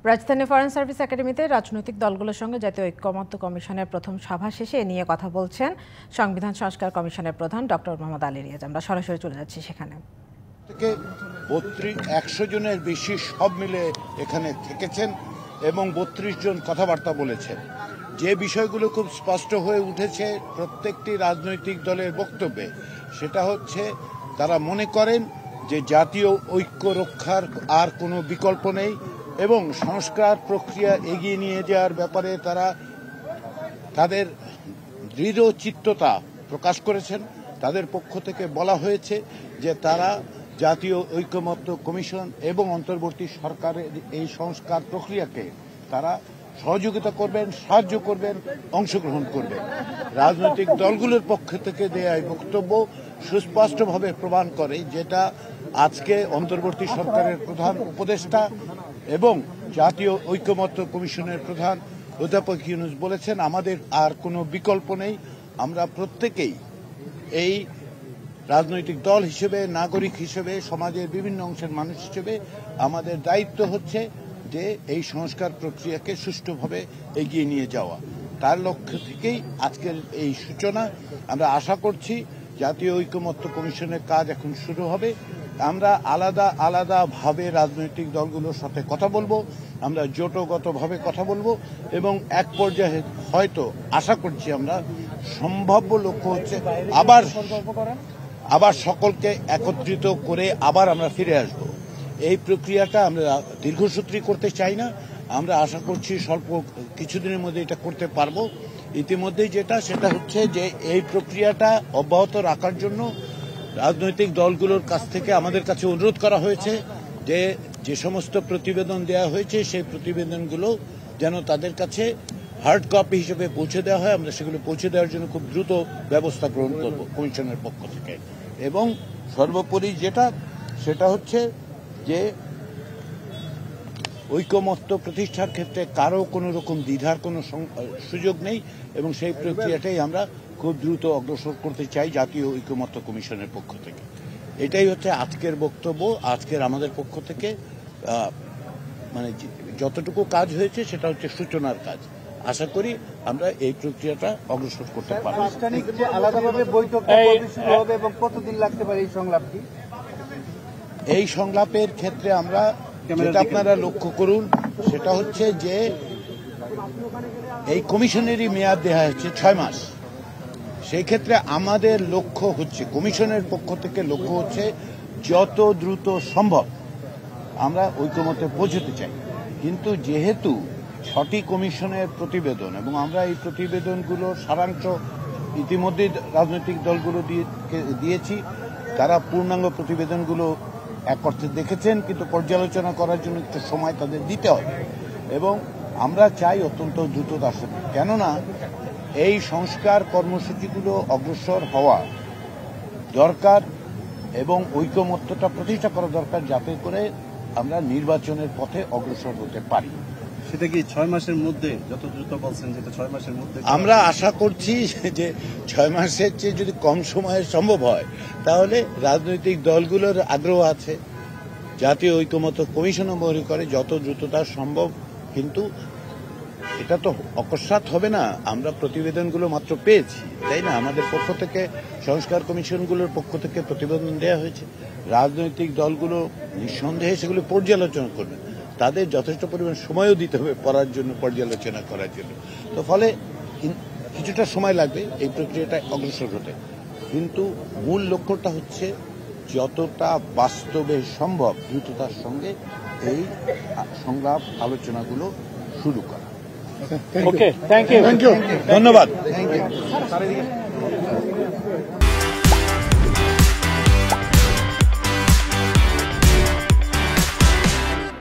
রাজধানী foreign service একাডেমিতে রাজনৈতিক দলগুলোর সঙ্গে জাতীয় ঐক্যমত্য কমিশনের প্রথম সভা শেষে এ নিয়ে কথা বলছেন সংবিধান সংস্কার কমিশনের প্রধান ডক্টর মোহাম্মদ আলী রিয়াজ। আমরা সরাসরি চলে যাচ্ছি সেখানে। 100 জনের বেশি সব মিলে এখানে থেকেছেন এবং 32 জন কথাবার্তা বলেছেন। যে বিষয়গুলো খুব স্পষ্ট হয়ে উঠেছে প্রত্যেকটি রাজনৈতিক দলের বক্তব্যে, সেটা হচ্ছে তারা মনে করেন যে জাতীয় ঐক্য রক্ষার আর কোনো বিকল্প নেই এবং সংস্কার প্রক্রিয়া এগিয়ে নিয়ে যাওয়ার ব্যাপারে তারা তাদের দৃঢ় চিত্ততা প্রকাশ করেছেন। তাদের পক্ষ থেকে বলা হয়েছে যে তারা জাতীয় ঐক্যমত্য কমিশন এবং অন্তর্বর্তী সরকারের এই সংস্কার প্রক্রিয়াকে তারা সহযোগিতা করবেন, সাহায্য করবেন, অংশগ্রহণ করবেন। রাজনৈতিক দলগুলোর পক্ষ থেকে দেয়া এই বক্তব্য সুস্পষ্টভাবে প্রমাণ করে যেটা আজকে অন্তর্বর্তী সরকারের প্রধান উপদেষ্টা এবং জাতীয় ঐক্যমত্য কমিশনের প্রধান অধ্যাপক ইউনূস বলেছেন, আমাদের আর কোনো বিকল্প নেই। আমরা প্রত্যেকেই এই রাজনৈতিক দল হিসেবে, নাগরিক হিসেবে, সমাজের বিভিন্ন অংশের মানুষ হিসেবে আমাদের দায়িত্ব হচ্ছে যে এই সংস্কার প্রক্রিয়াকে সুষ্ঠুভাবে এগিয়ে নিয়ে যাওয়া। তার লক্ষ্য থেকেই আজকের এই সূচনা। আমরা আশা করছি জাতীয় ঐক্যমত্য কমিশনের কাজ এখন শুরু হবে। আমরা আলাদা আলাদাভাবে রাজনৈতিক দলগুলোর সাথে কথা বলবো, আমরা জোটগতভাবে কথা বলবো এবং এক পর্যায়ে হয়তো আশা করছি আমরা সম্ভাব্য লক্ষ্য হচ্ছে আবার সকলকে একত্রিত করে আবার আমরা ফিরে আসব। এই প্রক্রিয়াটা আমরা দীর্ঘসূত্রী করতে চাই না। আমরা আশা করছি স্বল্প কিছুদিনের মধ্যে এটা করতে পারবো। ইতিমধ্যেই সেটা হচ্ছে যে এই প্রক্রিয়াটা অব্যাহত রাখার জন্য রাজনৈতিক দলগুলোর কাছ থেকে আমাদের কাছে অনুরোধ করা হয়েছে যে সমস্ত প্রতিবেদন দেওয়া হয়েছে সেই প্রতিবেদনগুলো যেন তাদের কাছে হার্ড কপি হিসেবে পৌঁছে দেওয়া হয়। আমরা সেগুলো পৌঁছে দেওয়ার জন্য খুব দ্রুত ব্যবস্থা গ্রহণ করব কমিশনের পক্ষ থেকে। এবং সর্বোপরি সেটা হচ্ছে যে ঐক্যমত্য প্রতিষ্ঠার ক্ষেত্রে কারো কোনো রকম দ্বিধার কোনো সুযোগ নেই এবং সেই প্রক্রিয়াটাই আমরা খুব দ্রুত অগ্রসর করতে চাই জাতীয় ঐক্যমত্য কমিশনের পক্ষ থেকে। এটাই হচ্ছে আজকের বক্তব্য। আজকের আমাদের পক্ষ থেকে মানে যতটুকু কাজ হয়েছে সেটা হচ্ছে সূচনার কাজ। আশা করি আমরা এই প্রক্রিয়াটা অগ্রসর করতে পারব। আলাদাভাবে বৈঠক শুরু হবে এবং কতদিন লাগতে পারে এই সংলাপটি? এই সংলাপের ক্ষেত্রে আমরা যেটা আপনারা লক্ষ্য করুন সেটা হচ্ছে যে এই কমিশনেরই মেয়াদ দেওয়া হচ্ছে 6 মাস। সেই ক্ষেত্রে আমাদের লক্ষ্য হচ্ছে, কমিশনের পক্ষ থেকে লক্ষ্য হচ্ছে যত দ্রুত সম্ভব আমরা ঐক্যমত্যে পৌঁছতে চাই। কিন্তু যেহেতু 6টি কমিশনের প্রতিবেদন এবং আমরা এই প্রতিবেদনগুলোর সারাংশ ইতিমধ্যে রাজনৈতিক দলগুলো দিয়েছি, তারা পূর্ণাঙ্গ প্রতিবেদনগুলো এক অর্থে দেখেছেন, কিন্তু পর্যালোচনা করার জন্য একটু সময় তাদের দিতে হবে এবং আমরা চাই অত্যন্ত দ্রুততার সাথে, কেননা এই সংস্কার কর্মসূচিগুলো অগ্রসর হওয়া দরকার এবং ঐক্যমত্যটা প্রতিষ্ঠা করা দরকার যাতে করে আমরা নির্বাচনের পথে অগ্রসর হতে পারি। সেটা কি 6 মাসের মধ্যে, যত দ্রুত বলছেন যেটা 6 মাসের মধ্যে? আমরা আশা করছি যে 6 মাসের চেয়ে যদি কম সময়ে সম্ভব হয় তাহলে রাজনৈতিক দলগুলোর আগ্রহ আছে, জাতীয় ঐক্যমত্য কমিশনও মনে করে যত দ্রুততা সম্ভব। কিন্তু এটা তো অকস্মাৎ হবে না। আমরা প্রতিবেদনগুলো মাত্র পেয়েছি, তাই না? আমাদের পক্ষ থেকে সংস্কার কমিশনগুলোর পক্ষ থেকে প্রতিবেদন দেওয়া হয়েছে। রাজনৈতিক দলগুলো নিঃসন্দেহে সেগুলো পর্যালোচনা করবে, তাদের যথেষ্ট পরিমাণ সময়ও দিতে হবে পড়ার জন্য, পর্যালোচনা করার জন্য। তো ফলে কিছুটা সময় লাগবে এই প্রক্রিয়াটা অগ্রসর হতে, কিন্তু মূল লক্ষ্যটা হচ্ছে যতটা বাস্তবে সম্ভব দ্রুততার সঙ্গে এই সংলাপ আলোচনাগুলো শুরু করা। ওকে, থ্যাংক ইউ। ধন্যবাদ।